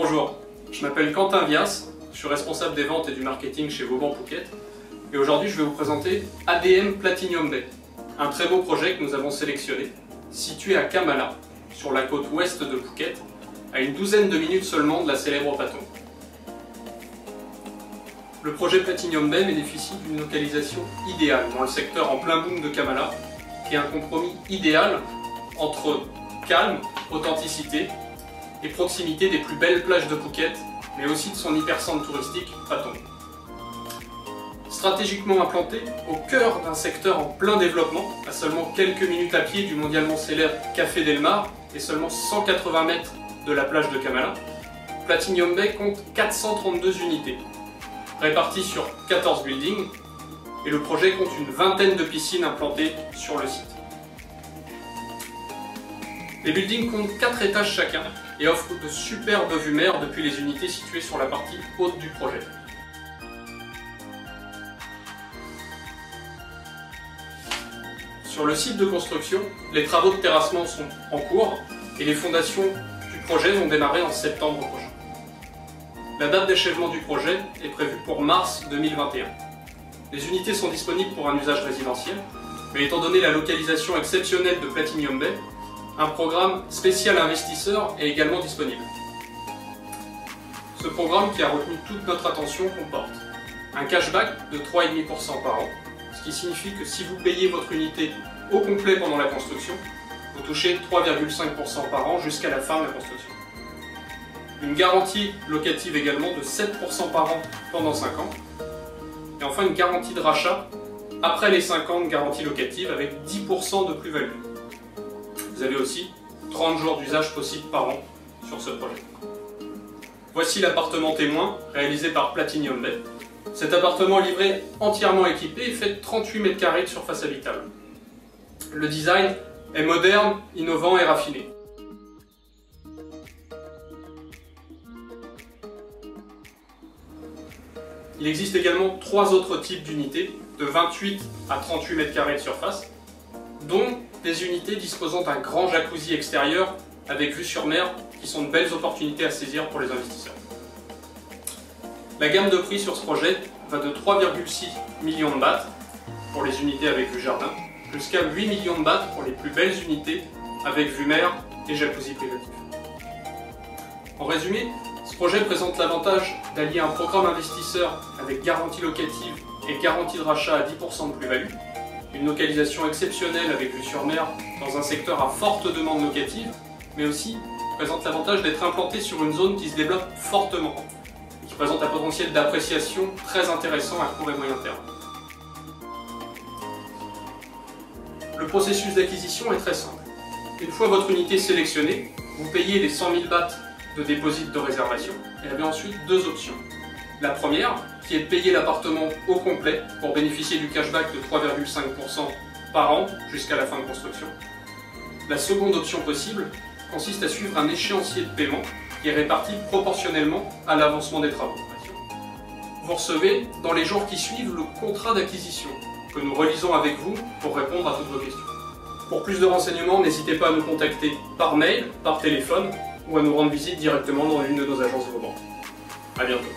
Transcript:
Bonjour, je m'appelle Quentin Vias, je suis responsable des ventes et du marketing chez Vauban Phuket et aujourd'hui je vais vous présenter ADM Platinum Bay, un très beau projet que nous avons sélectionné, situé à Kamala, sur la côte ouest de Phuket, à une douzaine de minutes seulement de la célèbre Patong. Le projet Platinum Bay bénéficie d'une localisation idéale dans le secteur en plein boom de Kamala, qui est un compromis idéal entre calme, authenticité et proximité des plus belles plages de Phuket, mais aussi de son hypercentre touristique, Patong. Stratégiquement implanté au cœur d'un secteur en plein développement, à seulement quelques minutes à pied du mondialement célèbre Café Del Mar et seulement 180 mètres de la plage de Kamala, Platinum Bay compte 432 unités, réparties sur 14 buildings, et le projet compte une vingtaine de piscines implantées sur le site. Les buildings comptent 4 étages chacun et offrent de superbes vues mer depuis les unités situées sur la partie haute du projet. Sur le site de construction, les travaux de terrassement sont en cours et les fondations du projet vont démarrer en septembre prochain. La date d'achèvement du projet est prévue pour mars 2021. Les unités sont disponibles pour un usage résidentiel, mais étant donné la localisation exceptionnelle de Platinum Bay, un programme spécial investisseur est également disponible. Ce programme, qui a retenu toute notre attention, comporte un cashback de 3,5% par an, ce qui signifie que si vous payez votre unité au complet pendant la construction, vous touchez 3,5% par an jusqu'à la fin de la construction. Une garantie locative également de 7% par an pendant 5 ans, et enfin une garantie de rachat après les 5 ans de garantie locative avec 10% de plus-value. Vous avez aussi 30 jours d'usage possible par an sur ce projet. Voici l'appartement témoin réalisé par Platinum Bay. Cet appartement livré entièrement équipé et fait 38 mètres carrés de surface habitable. Le design est moderne, innovant et raffiné. Il existe également 3 autres types d'unités, de 28 à 38 mètres carrés de surface, dont des unités disposant d'un grand jacuzzi extérieur avec vue sur mer, qui sont de belles opportunités à saisir pour les investisseurs. La gamme de prix sur ce projet va de 3,6 millions de bahts pour les unités avec vue jardin, jusqu'à 8 millions de bahts pour les plus belles unités avec vue mer et jacuzzi privatif. En résumé, ce projet présente l'avantage d'allier un programme investisseur avec garantie locative et garantie de rachat à 10% de plus-value, une localisation exceptionnelle avec vue sur mer dans un secteur à forte demande locative, mais aussi présente l'avantage d'être implanté sur une zone qui se développe fortement, qui présente un potentiel d'appréciation très intéressant à court et moyen terme. Le processus d'acquisition est très simple. Une fois votre unité sélectionnée, vous payez les 100 000 bahts de dépôt de réservation et avez ensuite 2 options. La première, qui est de payer l'appartement au complet pour bénéficier du cashback de 3,5% par an jusqu'à la fin de construction. La seconde option possible consiste à suivre un échéancier de paiement qui est réparti proportionnellement à l'avancement des travaux. Vous recevez dans les jours qui suivent le contrat d'acquisition que nous relisons avec vous pour répondre à toutes vos questions. Pour plus de renseignements, n'hésitez pas à nous contacter par mail, par téléphone ou à nous rendre visite directement dans l'une de nos agences de Vauban. À bientôt.